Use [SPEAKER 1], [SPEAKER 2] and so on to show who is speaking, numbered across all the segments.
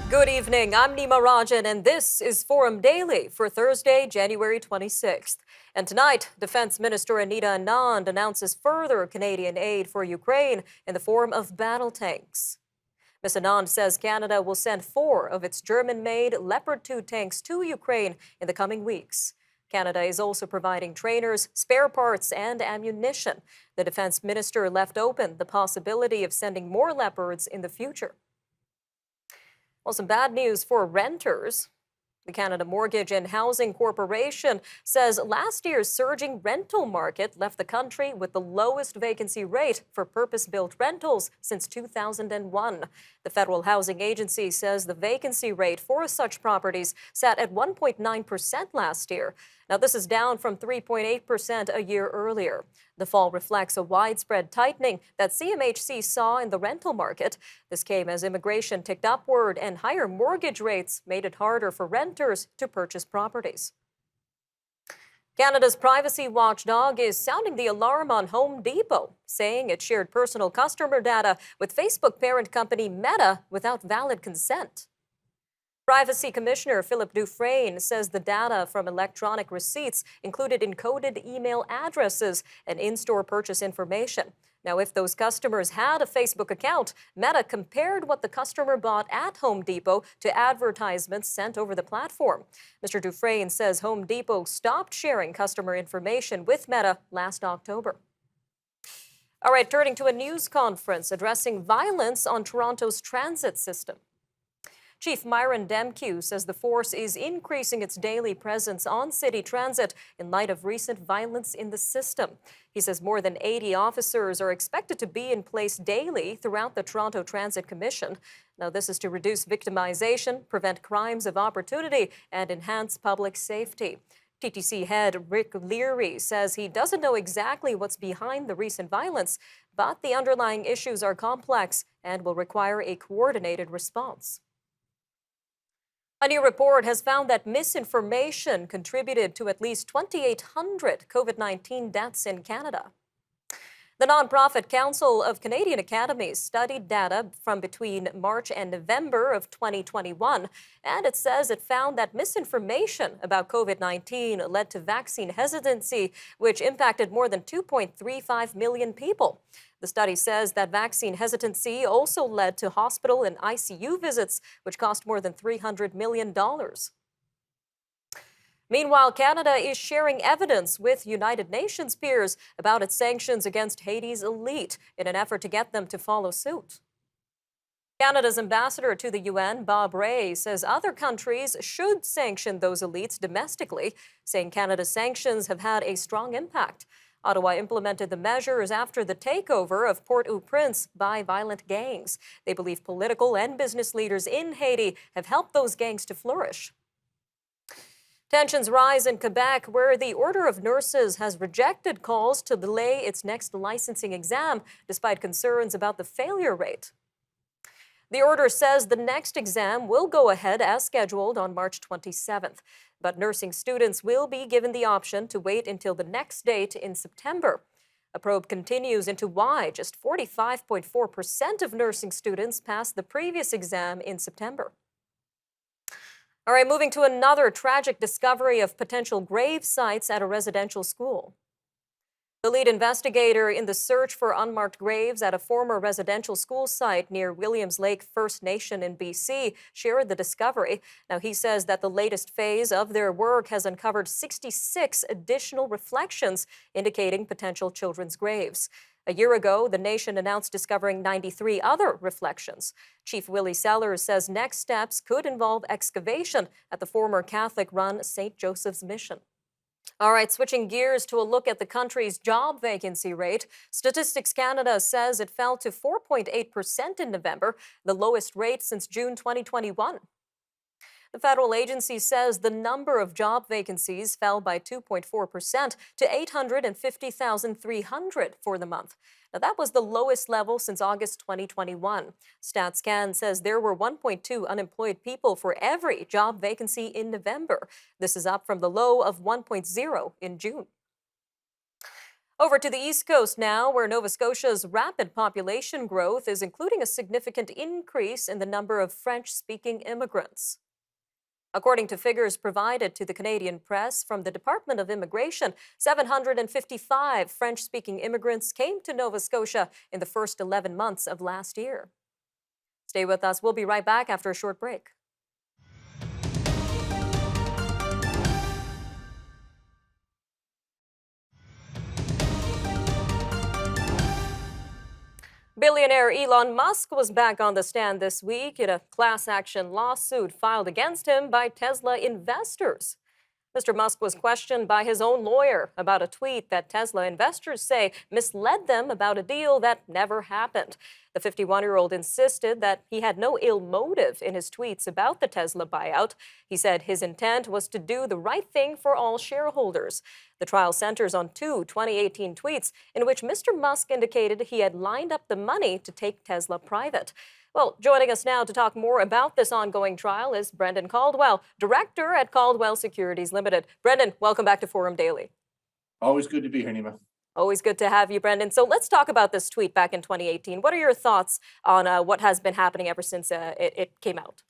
[SPEAKER 1] Good evening, I'm Nima Rajan, and this is Forum Daily for Thursday, January 26th. And tonight, Defense Minister Anita Anand announces further Canadian aid for Ukraine in the form of battle tanks. Ms. Anand says Canada will send 4 of its German-made Leopard 2 tanks to Ukraine in the coming weeks. Canada is also providing trainers, spare parts, and ammunition. The defense minister left open the possibility of sending more Leopards in the future. Well, some bad news for renters. The Canada Mortgage and Housing Corporation says last year's surging rental market left the country with the lowest vacancy rate for purpose-built rentals since 2001. The Federal Housing Agency says the vacancy rate for such properties sat at 1.9% last year. Now, this is down from 3.8% a year earlier. The fall reflects a widespread tightening that CMHC saw in the rental market. This came as immigration ticked upward and higher mortgage rates made it harder for renters to purchase properties. Canada's privacy watchdog is sounding the alarm on Home Depot, saying it shared personal customer data with Facebook parent company Meta without valid consent. Privacy Commissioner Philip Dufresne says the data from electronic receipts included encoded email addresses and in-store purchase information. Now, if those customers had a Facebook account, Meta compared what the customer bought at Home Depot to advertisements sent over the platform. Mr. Dufresne says Home Depot stopped sharing customer information with Meta last October. All right, turning to a news conference addressing violence on Toronto's transit system. Chief Myron Demkew says the force is increasing its daily presence on city transit in light of recent violence in the system. He says more than 80 officers are expected to be in place daily throughout the Toronto Transit Commission. Now, this is to reduce victimization, prevent crimes of opportunity, and enhance public safety. TTC head Rick Leary says he doesn't know exactly what's behind the recent violence, but the underlying issues are complex and will require a coordinated response. A new report has found that misinformation contributed to at least 2,800 COVID-19 deaths in Canada. The nonprofit Council of Canadian Academies studied data from between March and November of 2021, and it says it found that misinformation about COVID-19 led to vaccine hesitancy, which impacted more than 2.35 million people. The study says that vaccine hesitancy also led to hospital and ICU visits, which cost more than $300 million. Meanwhile, Canada is sharing evidence with United Nations peers about its sanctions against Haiti's elite in an effort to get them to follow suit. Canada's ambassador to the UN, Bob Rae, says other countries should sanction those elites domestically, saying Canada's sanctions have had a strong impact. Ottawa implemented the measures after the takeover of Port-au-Prince by violent gangs. They believe political and business leaders in Haiti have helped those gangs to flourish. Tensions rise in Quebec, where the Order of Nurses has rejected calls to delay its next licensing exam, despite concerns about the failure rate. The order says the next exam will go ahead as scheduled on March 27th, but nursing students will be given the option to wait until the next date in September. A probe continues into why just 45.4% of nursing students passed the previous exam in September. All right, moving to another tragic discovery of potential grave sites at a residential school. The lead investigator in the search for unmarked graves at a former residential school site near Williams Lake First Nation in BC shared the discovery. Now, he says that the latest phase of their work has uncovered 66 additional reflections indicating potential children's graves. A year ago, the nation announced discovering 93 other reflections. Chief Willie Sellers says next steps could involve excavation at the former Catholic-run St. Joseph's Mission. All right, switching gears to a look at the country's job vacancy rate. Statistics Canada says it fell to 4.8% in November, the lowest rate since June 2021. The federal agency says the number of job vacancies fell by 2.4% to 850,300 for the month. Now, that was the lowest level since August 2021. StatsCan says there were 1.2 unemployed people for every job vacancy in November. This is up from the low of 1.0 in June. Over to the East Coast now, where Nova Scotia's rapid population growth is including a significant increase in the number of French-speaking immigrants. According to figures provided to the Canadian press from the Department of Immigration, 755 French-speaking immigrants came to Nova Scotia in the first 11 months of last year. Stay with us. We'll be right back after a short break. Billionaire Elon Musk was back on the stand this week in a class action lawsuit filed against him by Tesla investors. Mr. Musk was questioned by his own lawyer about a tweet that Tesla investors say misled them about a deal that never happened. The 51-year-old insisted that he had no ill motive in his tweets about the Tesla buyout. He said his intent was to do the right thing for all shareholders. The trial centers on two 2018 tweets in which Mr. Musk indicated he had lined up the money to take Tesla private. Well, joining us now to talk more about this ongoing trial is Brendan Caldwell, director at Caldwell Securities Limited. Brendan, welcome back to Forum Daily.
[SPEAKER 2] Always good to be here, Nima.
[SPEAKER 1] Always good to have you, Brendan. So let's talk about this tweet back in 2018. What are your thoughts on what has been happening ever since it came out?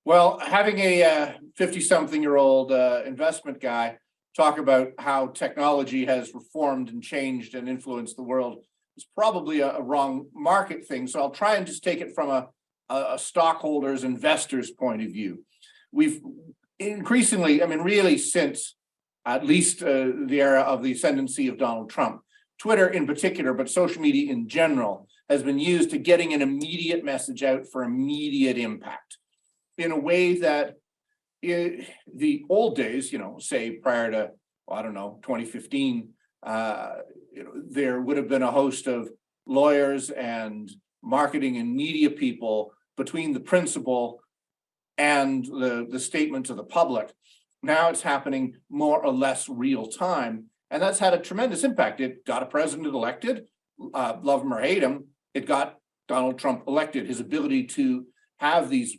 [SPEAKER 2] Well, having a 50-something-year-old investment guy talk about how technology has reformed and changed and influenced the world is probably a wrong market thing. So I'll try and just take it from a stockholders, investors point of view. We've increasingly, really since at least the era of the ascendancy of Donald Trump, Twitter in particular, but social media in general, has been used to getting an immediate message out for immediate impact in a way that the old days, say prior to, 2015, there would have been a host of lawyers and marketing and media people between the principal and the statement to the public. Now it's happening more or less real time, and that's had a tremendous impact. It got a president elected, love him or hate him, it got Donald Trump elected, his ability to have these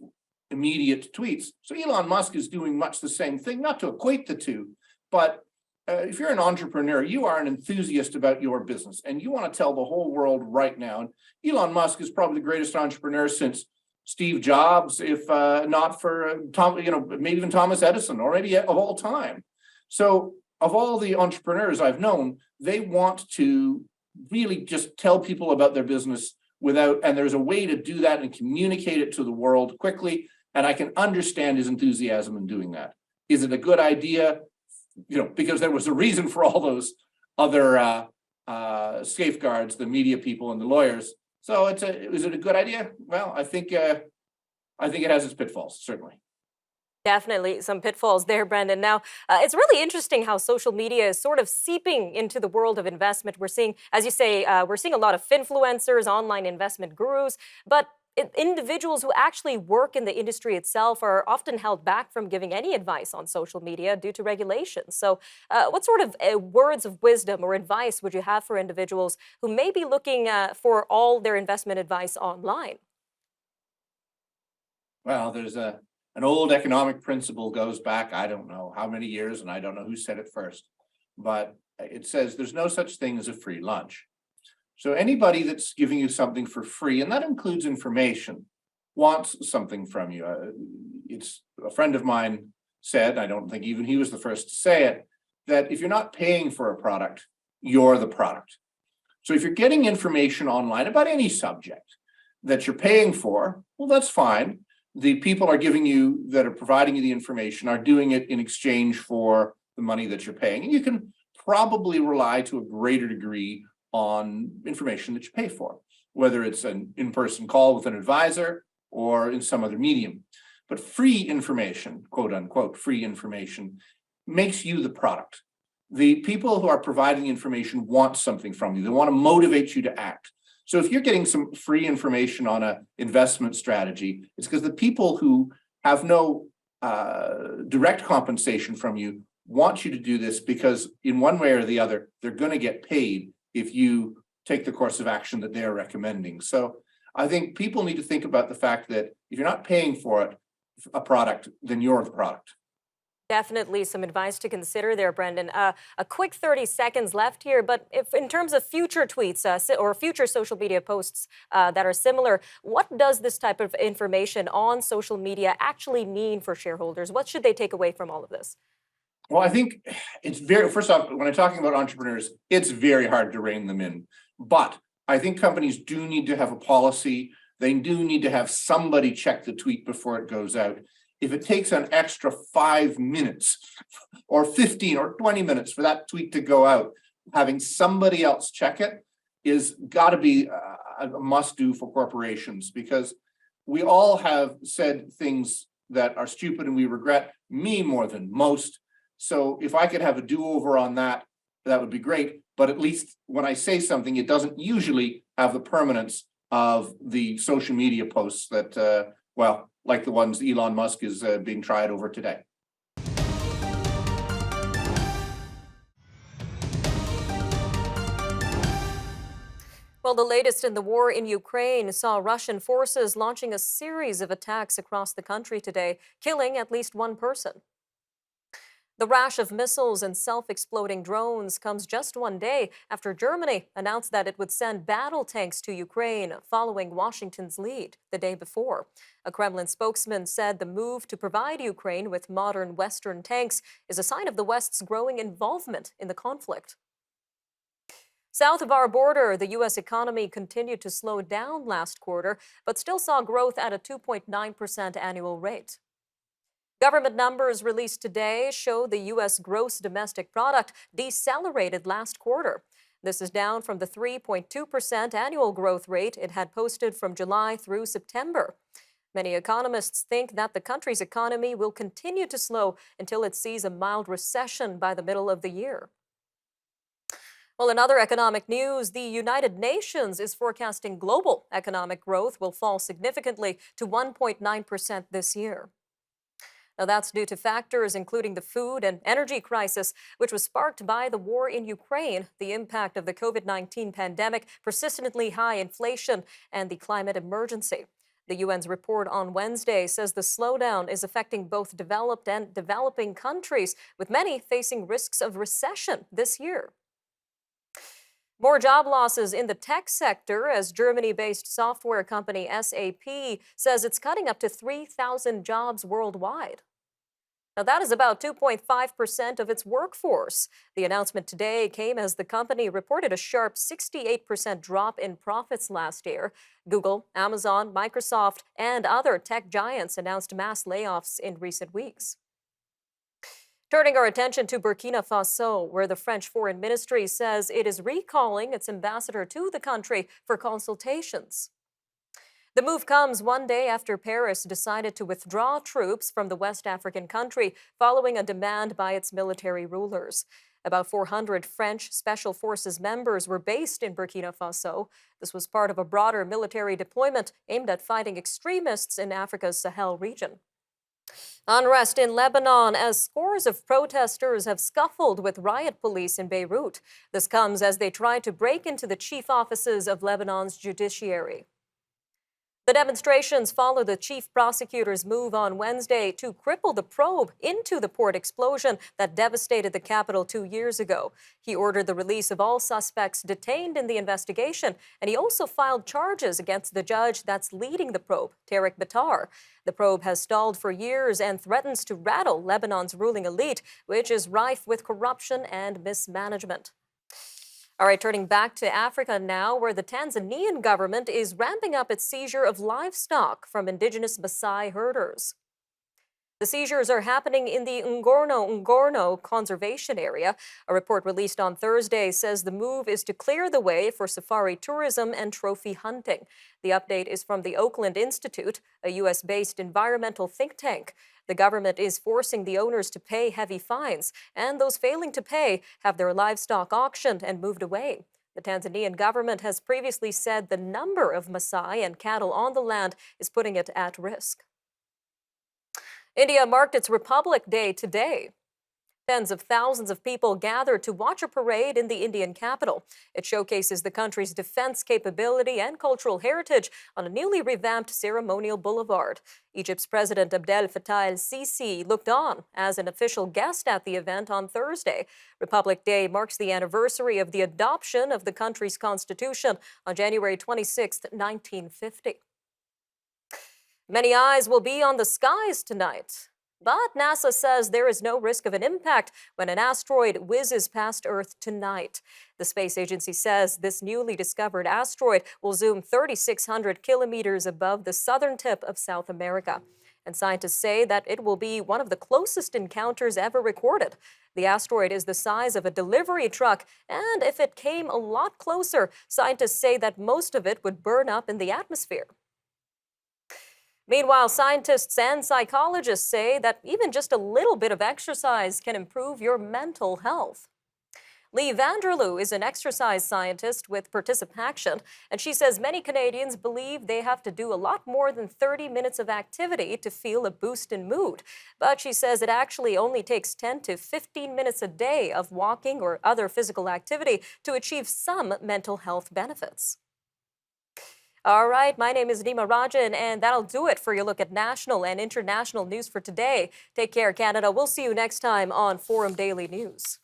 [SPEAKER 2] immediate tweets. So Elon Musk is doing much the same thing, not to equate the two, but if you're an entrepreneur, you are an enthusiast about your business and you want to tell the whole world right now. And Elon Musk is probably the greatest entrepreneur since Steve Jobs, if not for maybe even Thomas Edison, or maybe of all time. So of all the entrepreneurs I've known, they want to really just tell people about their business and there's a way to do that and communicate it to the world quickly. And I can understand his enthusiasm in doing that. Is it a good idea? Because there was a reason for all those other safeguards, the media people and the lawyers. So is it a good idea? Well, I think it has its pitfalls, certainly.
[SPEAKER 1] Definitely some pitfalls there, Brendan. Now, it's really interesting how social media is sort of seeping into the world of investment. We're seeing, as you say, we're seeing a lot of finfluencers, online investment gurus, but individuals who actually work in the industry itself are often held back from giving any advice on social media due to regulations. So what sort of words of wisdom or advice would you have for individuals who may be looking for all their investment advice online?
[SPEAKER 2] Well, there's an old economic principle goes back, I don't know how many years, and I don't know who said it first, but it says there's no such thing as a free lunch. So anybody that's giving you something for free, and that includes information, wants something from you. It's a friend of mine said, I don't think even he was the first to say it, that if you're not paying for a product, you're the product. So if you're getting information online about any subject that you're paying for, well, that's fine. The people that are providing you the information are doing it in exchange for the money that you're paying. And you can probably rely to a greater degree on information that you pay for, whether it's an in-person call with an advisor or in some other medium. But free information, quote unquote, free information, makes you the product. The people who are providing information want something from you. They want to motivate you to act. So if you're getting some free information on an investment strategy, it's because the people who have no direct compensation from you want you to do this because in one way or the other, they're going to get paid if you take the course of action that they're recommending. So I think people need to think about the fact that if you're not paying for a product, then you're the product.
[SPEAKER 1] Definitely some advice to consider there, Brendan. A quick 30 seconds left here, but if in terms of future tweets or future social media posts that are similar, what does this type of information on social media actually mean for shareholders? What should they take away from all of this?
[SPEAKER 2] Well, I think it's very, first off, when I'm talking about entrepreneurs, it's very hard to rein them in. But I think companies do need to have a policy. They do need to have somebody check the tweet before it goes out. If it takes an extra 5 minutes or 15 or 20 minutes for that tweet to go out, having somebody else check it is got to be a must do for corporations, because we all have said things that are stupid and we regret, me more than most. So if I could have a do-over on that, that would be great. But at least when I say something, it doesn't usually have the permanence of the social media posts that, well, like the ones Elon Musk is being tried over today.
[SPEAKER 1] Well, the latest in the war in Ukraine saw Russian forces launching a series of attacks across the country today, killing at least one person. The rash of missiles and self-exploding drones comes just one day after Germany announced that it would send battle tanks to Ukraine, following Washington's lead the day before. A Kremlin spokesman said the move to provide Ukraine with modern Western tanks is a sign of the West's growing involvement in the conflict. South of our border, the U.S. economy continued to slow down last quarter, but still saw growth at a 2.9% annual rate. Government numbers released today show the U.S. gross domestic product decelerated last quarter. This is down from the 3.2% annual growth rate it had posted from July through September. Many economists think that the country's economy will continue to slow until it sees a mild recession by the middle of the year. Well, in other economic news, the United Nations is forecasting global economic growth will fall significantly to 1.9% this year. Now, that's due to factors including the food and energy crisis, which was sparked by the war in Ukraine, the impact of the COVID-19 pandemic, persistently high inflation, and the climate emergency. The UN's report on Wednesday says the slowdown is affecting both developed and developing countries, with many facing risks of recession this year. More job losses in the tech sector as Germany-based software company SAP says it's cutting up to 3,000 jobs worldwide. Now, that is about 2.5% of its workforce. The announcement today came as the company reported a sharp 68% drop in profits last year. Google, Amazon, Microsoft, and other tech giants announced mass layoffs in recent weeks. Turning our attention to Burkina Faso, where the French Foreign Ministry says it is recalling its ambassador to the country for consultations. The move comes one day after Paris decided to withdraw troops from the West African country following a demand by its military rulers. About 400 French Special Forces members were based in Burkina Faso. This was part of a broader military deployment aimed at fighting extremists in Africa's Sahel region. Unrest in Lebanon as scores of protesters have scuffled with riot police in Beirut. This comes as they try to break into the chief offices of Lebanon's judiciary. The demonstrations follow the chief prosecutor's move on Wednesday to cripple the probe into the port explosion that devastated the capital 2 years ago. He ordered the release of all suspects detained in the investigation, and he also filed charges against the judge that's leading the probe, Tarek Batar. The probe has stalled for years and threatens to rattle Lebanon's ruling elite, which is rife with corruption and mismanagement. All right, turning back to Africa now, where the Tanzanian government is ramping up its seizure of livestock from indigenous Maasai herders. The seizures are happening in the Ngorno conservation area. A report released on Thursday says the move is to clear the way for safari tourism and trophy hunting. The update is from the Oakland Institute, a U.S.-based environmental think tank. The government is forcing the owners to pay heavy fines, and those failing to pay have their livestock auctioned and moved away. The Tanzanian government has previously said the number of Maasai and cattle on the land is putting it at risk. India marked its Republic Day today. Tens of thousands of people gathered to watch a parade in the Indian capital. It showcases the country's defense capability and cultural heritage on a newly revamped ceremonial boulevard. Egypt's President Abdel Fattah el-Sisi looked on as an official guest at the event on Thursday. Republic Day marks the anniversary of the adoption of the country's constitution on January 26, 1950. Many eyes will be on the skies tonight. But NASA says there is no risk of an impact when an asteroid whizzes past Earth tonight. The space agency says this newly discovered asteroid will zoom 3,600 kilometers above the southern tip of South America. And scientists say that it will be one of the closest encounters ever recorded. The asteroid is the size of a delivery truck, and if it came a lot closer, scientists say that most of it would burn up in the atmosphere. Meanwhile, scientists and psychologists say that even just a little bit of exercise can improve your mental health. Lee Vanderloo is an exercise scientist with Participaction, and she says many Canadians believe they have to do a lot more than 30 minutes of activity to feel a boost in mood. But she says it actually only takes 10 to 15 minutes a day of walking or other physical activity to achieve some mental health benefits. All right, my name is Nima Rajan, and that'll do it for your look at national and international news for today. Take care, Canada. We'll see you next time on Forum Daily News.